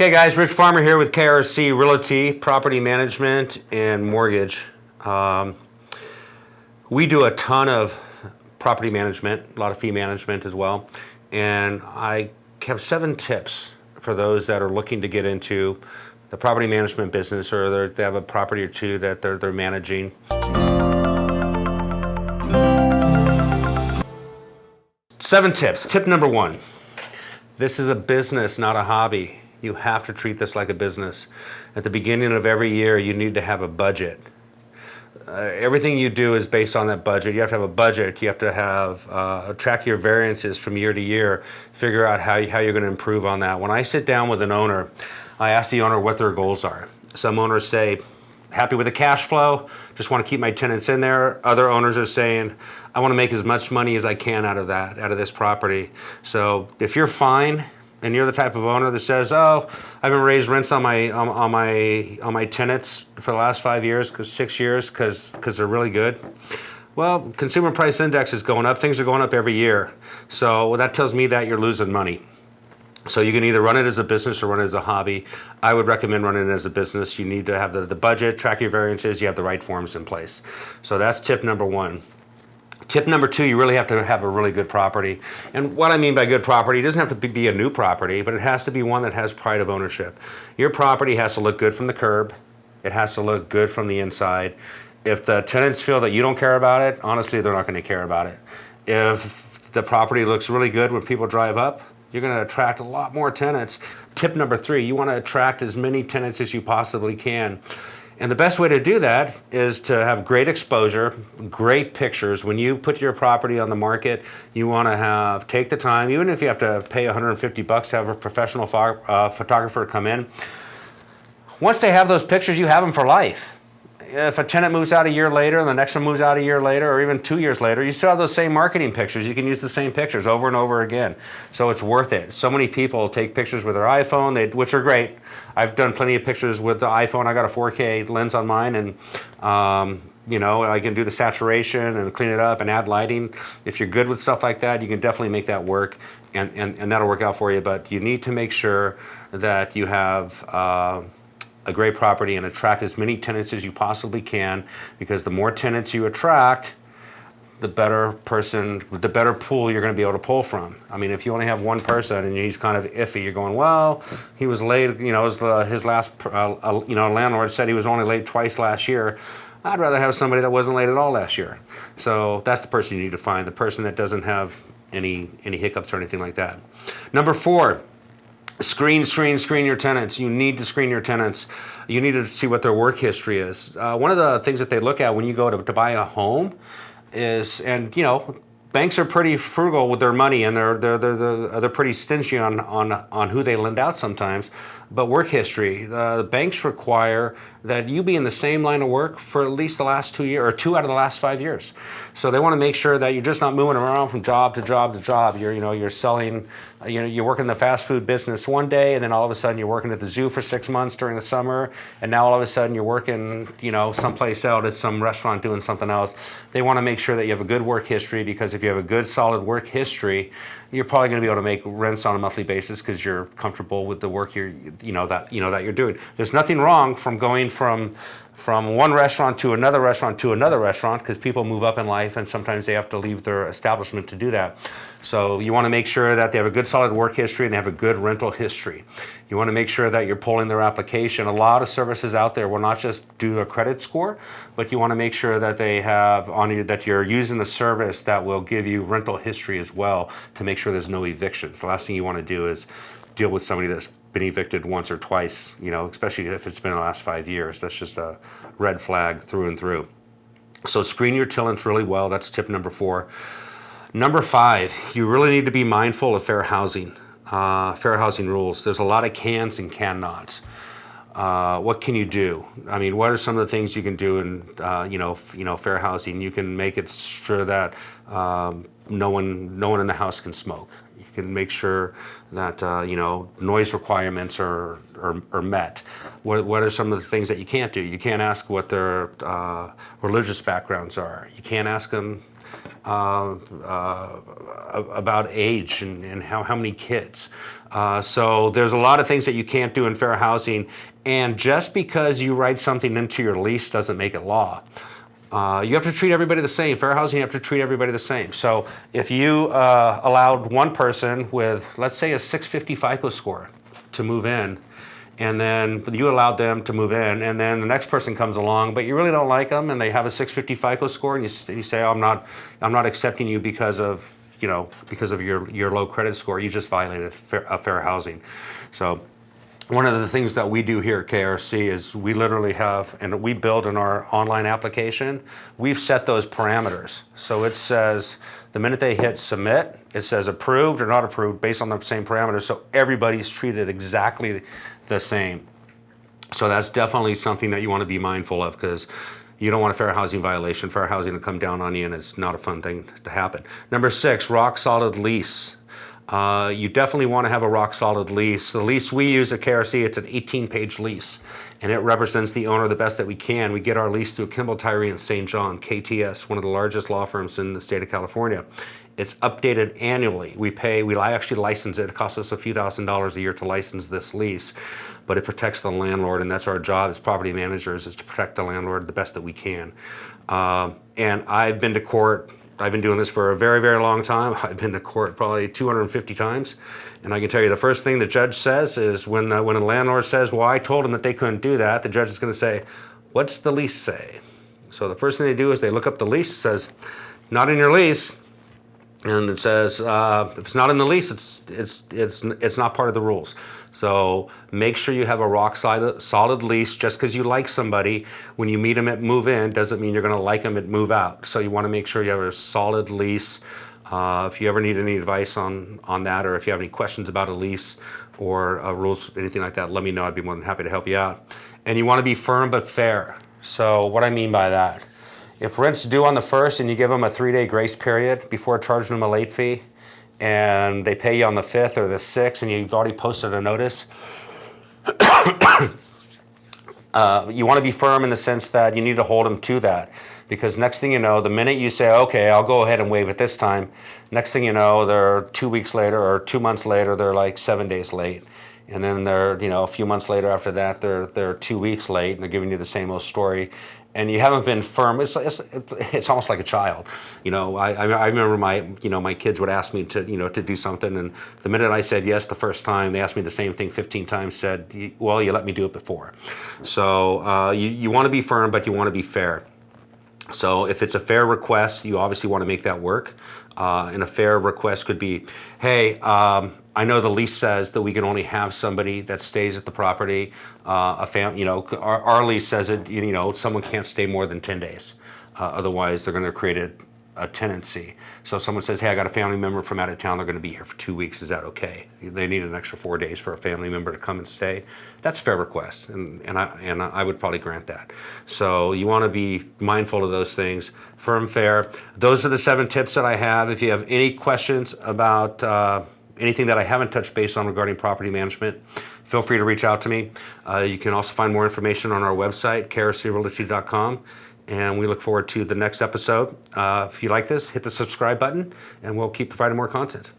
Okay guys, Rich Farmer here with KRC Realty, Property Management and Mortgage. We do a ton of property management, a lot of fee management as well. And I have 7 tips for those that are looking to get into the property management business, or they have a property or two that they're managing. 7 tips. Tip number 1, this is a business, not a hobby. You have to treat this like a business. At the beginning of every year, you need to have a budget. Everything you do is based on that budget. You have to have a budget. You have to have track your variances from year to year, figure out how you're going to improve on that. When I sit down with an owner, I ask the owner what their goals are. Some owners say, happy with the cash flow, just want to keep my tenants in there. Other owners are saying, I want to make as much money as I can out of this property. So if you're fine, and you're the type of owner that says, "Oh, I haven't raised rents on my tenants for the last 5 years, 6 years, because they're really good." Well, consumer price index is going up. Things are going up every year. So that tells me that you're losing money. So you can either run it as a business or run it as a hobby. I would recommend running it as a business. You need to have the budget, track your variances, you have the right forms in place. So that's tip number 1. Tip number 2, you really have to have a really good property. And what I mean by good property, it doesn't have to be a new property, but it has to be one that has pride of ownership. Your property has to look good from the curb. It has to look good from the inside. If the tenants feel that you don't care about it, honestly, they're not going to care about it. If the property looks really good when people drive up, you're going to attract a lot more tenants. Tip number 3, you want to attract as many tenants as you possibly can. And the best way to do that is to have great exposure, great pictures. When you put your property on the market, you want to take the time, even if you have to pay $150 to have a professional photographer come in. Once they have those pictures, you have them for life. If a tenant moves out a year later and the next one moves out a year later, or even 2 years later, you still have those same marketing pictures. You can use the same pictures over and over again. So it's worth it. So many people take pictures with their iPhone, which are great. I've done plenty of pictures with the iPhone. I got a 4K lens on mine, and I can do the saturation and clean it up and add lighting. If you're good with stuff like that, you can definitely make that work, and that'll work out for you. But you need to make sure that you have a great property and attract as many tenants as you possibly can, because the more tenants you attract, the better pool you're going to be able to pull from. I mean, if you only have one person and he's kind of iffy, you're going, well, he was late, his last, landlord said he was only late twice last year. I'd rather have somebody that wasn't late at all last year. So that's the person you need to find, the person that doesn't have any hiccups or anything like that. Number 4, screen your tenants. You need to screen your tenants. You need to see what their work history is. One of the things that they look at when you go to buy a home is, banks are pretty frugal with their money, and they're pretty stingy on who they lend out sometimes. But work history, the banks require that you be in the same line of work for at least the last 2 years, or 2 out of the last 5 years. So they want to make sure that you're just not moving around from job to job to job. You're selling, you're working the fast food business one day, and then all of a sudden you're working at the zoo for 6 months during the summer, and now all of a sudden you're working, someplace out at some restaurant doing something else. They want to make sure that you have a good work history, because if you have a good, solid work history, you're probably going to be able to make rents on a monthly basis because you're comfortable with the work that you're doing. There's nothing wrong from going from one restaurant to another restaurant to another restaurant, because people move up in life and sometimes they have to leave their establishment to do that. So you want to make sure that they have a good, solid work history and they have a good rental history. You want to make sure that you're pulling their application. A lot of services out there will not just do a credit score, but you want to make sure that they have on you that you're using a service that will give you rental history as well, to make sure there's no evictions. The last thing you want to do is deal with somebody that's been evicted once or twice, especially if it's been in the last 5 years. That's just a red flag through and through. So screen your tenants really well. That's tip number 4. Number 5, you really need to be mindful of fair housing rules. There's a lot of cans and can-nots. What can you do? I mean, what are some of the things you can do in, fair housing? You can make it sure that no one in the house can smoke. You can make sure that noise requirements are met. What are some of the things that you can't do? You can't ask what their religious backgrounds are. You can't ask them about age and how many kids. So there's a lot of things that you can't do in fair housing, and just because you write something into your lease doesn't make it law. You have to treat everybody the same. Fair housing, you have to treat everybody the same. So if you allowed one person with, let's say, a 650 FICO score to move in, and then you allowed them to move in, and then the next person comes along, but you really don't like them, and they have a 650 FICO score, and you say, oh, I'm not accepting you because of your low credit score. You just violated fair housing. So one of the things that we do here at KRC is we literally have, and we build in our online application, we've set those parameters. So it says, the minute they hit submit, it says approved or not approved based on the same parameters, so everybody's treated exactly the same. So that's definitely something that you want to be mindful of, because you don't want a fair housing violation. Fair housing to come down on you, and it's not a fun thing to happen. Number 6, rock solid lease. You definitely want to have a rock solid lease. The lease we use at KRC, it's an 18-page lease, and it represents the owner the best that we can. We get our lease through Kimball, Tyree, and St. John, KTS, one of the largest law firms in the state of California. It's updated annually. We actually license it. It costs us a few $1,000s a year to license this lease, but it protects the landlord, and that's our job as property managers, is to protect the landlord the best that we can. And I've been to court. I've been doing this for a very, very long time. I've been to court probably 250 times. And I can tell you the first thing the judge says is when a landlord says, well, I told them that they couldn't do that, the judge is going to say, what's the lease say? So the first thing they do is they look up the lease. It says, not in your lease. And it says, if it's not in the lease, it's not part of the rules. So make sure you have a rock solid lease. Just because you like somebody, when you meet them at move in, doesn't mean you're going to like them at move out. So you want to make sure you have a solid lease. If you ever need any advice on that, or if you have any questions about a lease or rules, anything like that, let me know. I'd be more than happy to help you out. And you want to be firm but fair. So what I mean by that, if rent's due on the 1st and you give them a 3-day grace period before charging them a late fee, and they pay you on the 5th or the 6th and you've already posted a notice, you want to be firm in the sense that you need to hold them to that. Because next thing you know, the minute you say, okay, I'll go ahead and waive it this time, next thing you know, they're 2 weeks later or 2 months later, they're like 7 days late. And then they're, a few months later after that, they're 2 weeks late, and they're giving you the same old story. And you haven't been firm. It's almost like a child. I remember my kids would ask me to do something, and the minute I said yes the first time, they asked me the same thing 15 times. Said, well, you let me do it before. So you want to be firm, but you want to be fair. So if it's a fair request, you obviously want to make that work. And a fair request could be, hey, I know the lease says that we can only have somebody that stays at the property. Our lease says it. Someone can't stay more than 10 days. Otherwise, they're going to create a tenancy. So if someone says, hey, I got a family member from out of town, they're going to be here for 2 weeks. Is that okay? They need an extra 4 days for a family member to come and stay. That's a fair request, and I would probably grant that. So you want to be mindful of those things. Firm, fair. Those are the 7 tips that I have. If you have any questions about anything that I haven't touched base on regarding property management, feel free to reach out to me. You can also find more information on our website, krcrealty.com. And we look forward to the next episode. If you like this, hit the subscribe button, and we'll keep providing more content.